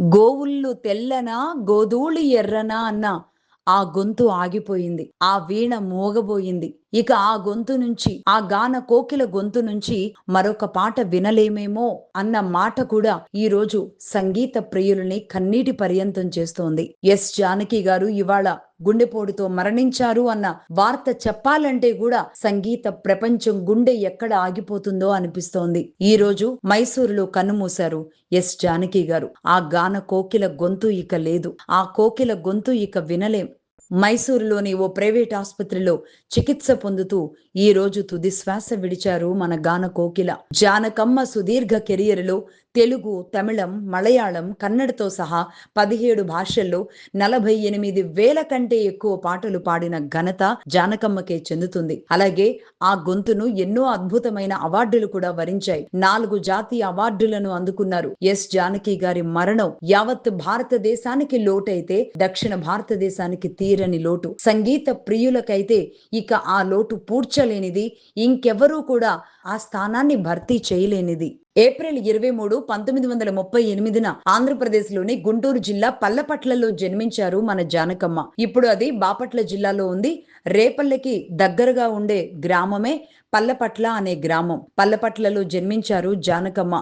గోవుళ్ళు తెల్లనా గోధూళి ఎర్రనా అన్న ఆ గొంతు ఆగిపోయింది. ఆ వీణ మోగబోయింది. ఇక ఆ గొంతు నుంచి, ఆ గాన కోకిల గొంతు నుంచి మరొక పాట వినలేమేమో అన్న మాట కూడా ఈ రోజు సంగీత ప్రియులని కన్నీటి పర్యంతం చేస్తోంది. ఎస్ జానకి గారు ఇవాళ గుండెపోటుతో మరణించారు అన్న వార్త చెప్పాలంటే కూడా సంగీత ప్రపంచం గుండె ఎక్కడ ఆగిపోతుందో అనిపిస్తోంది. ఈ రోజు మైసూరులో కన్నుమూశారు ఎస్ జానకి గారు. ఆ గాన కోకిల గొంతు ఇక లేదు. ఆ కోకిల గొంతు ఇక వినలేం. మైసూరులోని ఓ ప్రైవేట్ ఆసుపత్రిలో చికిత్స పొందుతూ ఈ రోజు తుది శ్వాస విడిచారు మన గాన కోకిల. జానకమ్మ సుదీర్ఘ కెరియర్లో తెలుగు, తమిళం, మలయాళం, కన్నడతో సహా 17 భాషల్లో 48,000 కంటే ఎక్కువ పాటలు పాడిన ఘనత జానకమ్మకే చెందుతుంది. అలాగే ఆ గొంతును ఎన్నో అద్భుతమైన అవార్డులు కూడా వరించాయి. 4 జాతీయ అవార్డులను అందుకున్నారు. ఎస్ జానకి గారి మరణం యావత్ భారతదేశానికి లోటైతే దక్షిణ భారతదేశానికి తీరని లోటు. సంగీత ప్రియులకైతే ఇక ఆ లోటు పూడ్చలేనిది, ఇంకెవరూ కూడా ఆ స్థానాన్ని భర్తీ చేయలేనిది. ఏప్రిల్ 23, 1938న ఆంధ్రప్రదేశ్లోని గుంటూరు జిల్లా పల్లపట్లలో జన్మించారు మన జానకమ్మ. ఇప్పుడు అది బాపట్ల జిల్లాలో ఉంది. రేపల్లెకి దగ్గరగా ఉండే గ్రామమే పల్లపట్ల అనే గ్రామం. పల్లపట్లలో జన్మించారు జానకమ్మ.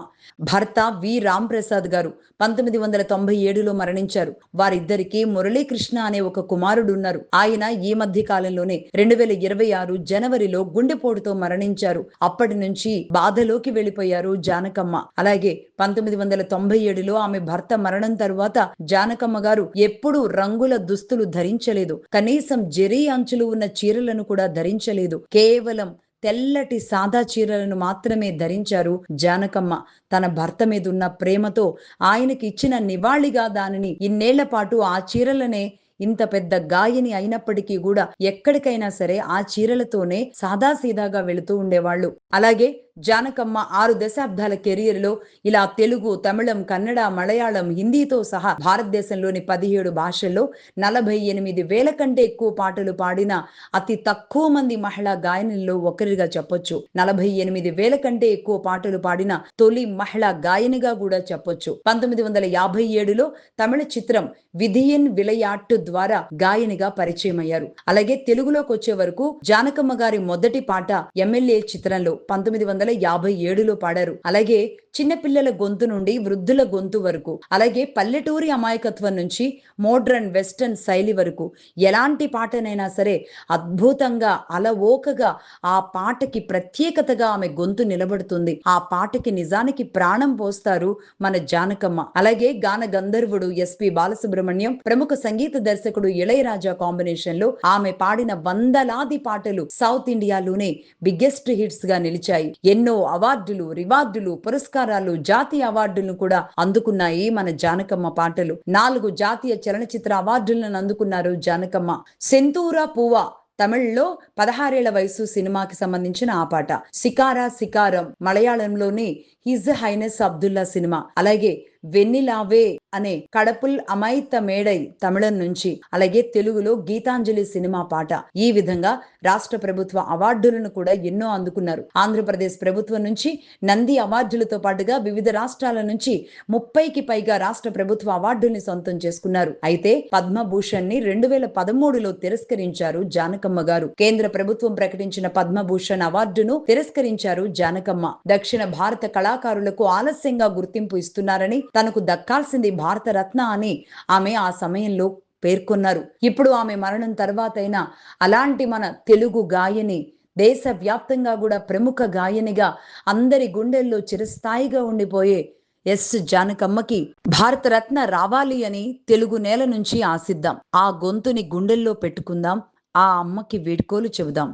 భర్త వి రాంప్రసాద్ గారు 1997లో మరణించారు. వారిద్దరికి మురళీకృష్ణ అనే ఒక కుమారుడు ఉన్నారు. ఆయన ఈ మధ్య కాలంలోనే 2026 జనవరిలో గుండెపోటుతో మరణించారు. అప్పటి నుంచి బాధలోకి వెళ్లిపోయారు జానకమ్మ. అలాగే 1997లో ఆమె భర్త మరణం తరువాత జానకమ్మ గారు ఎప్పుడూ రంగుల దుస్తులు ధరించలేదు. కనీసం జరీ అంచులు ఉన్న చీరలను కూడా ధరించలేదు. కేవలం తెల్లటి సాదా చీరలను మాత్రమే ధరించారు జానకమ్మ. తన భర్త మీద ఉన్న ప్రేమతో ఆయనకి ఇచ్చిన నివాళిగా దానిని ఇన్నేళ్ల పాటు ఆ చీరలనే, ఇంత పెద్ద గాయని అయినప్పటికీ కూడా ఎక్కడికైనా సరే ఆ చీరలతోనే సాదాసీదాగా వెళుతూ ఉండేవాళ్ళు. అలాగే జానకమ్మ 6 దశాబ్దాల కెరియర్లో ఇలా తెలుగు, తమిళం, కన్నడ, మలయాళం, హిందీతో సహా భారతదేశంలోని 17 భాషల్లో 48,000 కంటే ఎక్కువ పాటలు పాడిన అతి తక్కువ మంది మహిళా గాయనుల్లో ఒకరిగా చెప్పొచ్చు. 48,000 కంటే ఎక్కువ పాటలు పాడిన తొలి మహిళా గాయనిగా కూడా చెప్పొచ్చు. 1957లో తమిళ చిత్రం విధియన్ విలయాట్టు ద్వారా గాయనిగా పరిచయం అయ్యారు. అలాగే తెలుగులోకి వచ్చే వరకు జానకమ్మ గారి మొదటి పాట ఎమ్మెల్యే చిత్రంలో 1957లో పాడారు. అలాగే చిన్నపిల్లల గొంతు నుండి వృద్ధుల గొంతు వరకు, అలాగే పల్లెటూరి అమాయకత్వం నుంచి మోడ్రన్ వెస్టర్న్ శైలి వరకు ఎలాంటి పాటనైనా సరే అద్భుతంగా అలవోకగా ఆ పాటకి ప్రత్యేకతగా ఆమె గొంతు నిలబడుతుంది. ఆ పాటకి నిజానికి ప్రాణం పోస్తారు మన జానకమ్మ. అలాగే గాన గంధర్వుడు ఎస్పి బాలసుబ్రహ్మణ్యం, ప్రముఖ సంగీత దర్శకుడు ఇళయరాజా కాంబినేషన్ లో ఆమె పాడిన వందలాది పాటలు సౌత్ ఇండియాలోనే బిగ్గెస్ట్ హిట్స్ గా నిలిచాయి. ఎన్నో అవార్డులు, రివార్డులు, పురస్కారాలు, జాతీయ అవార్డులను కూడా అందుకున్నాయి మన జానకమ్మ పాటలు. 4 జాతీయ చలనచిత్ర అవార్డులను అందుకున్నారు జానకమ్మ. సెంతూరా పువ్వా తమిళ్లో 16 ఏళ్ల వయసు సినిమాకి సంబంధించిన ఆ పాట. సికారా సికారం మలయాళంలోని హిజ్ హైనెస్ అబ్దుల్లా సినిమా. అలాగే వెన్నెలావే అనే కడపుల్ అమైత మేడై తమిళం నుంచి, అలాగే తెలుగులో గీతాంజలి సినిమా పాట. ఈ విధంగా రాష్ట్ర ప్రభుత్వ అవార్డులను కూడా ఎన్నో అందుకున్నారు. ఆంధ్రప్రదేశ్ ప్రభుత్వం నుంచి నంది అవార్డులతో పాటుగా వివిధ రాష్ట్రాల నుంచి 30కి పైగా రాష్ట్ర ప్రభుత్వ అవార్డుల్ని సొంతం చేసుకున్నారు. అయితే పద్మభూషణ్ ని 2013లో తిరస్కరించారు జానకమ్మ గారు. కేంద్ర ప్రభుత్వం ప్రకటించిన పద్మభూషణ్ అవార్డును తిరస్కరించారు జానకమ్మ. దక్షిణ భారత కళాకారులకు ఆలస్యంగా గుర్తింపు ఇస్తున్నారని, తనకు దక్కాల్సింది భారతరత్న అని ఆమె ఆ సమయంలో పేర్కొన్నారు. ఇప్పుడు ఆమె మరణం తర్వాతైనా అలాంటి మన తెలుగు గాయని, దేశవ్యాప్తంగా కూడా ప్రముఖ గాయనిగా అందరి గుండెల్లో చిరస్థాయిగా ఉండిపోయే ఎస్ జానకమ్మకి భారతరత్న రావాలి అని తెలుగు నేల నుంచి ఆశిద్దాం. ఆ గొంతుని గుండెల్లో పెట్టుకుందాం. ఆ అమ్మకి వీడ్కోలు చెబుదాం.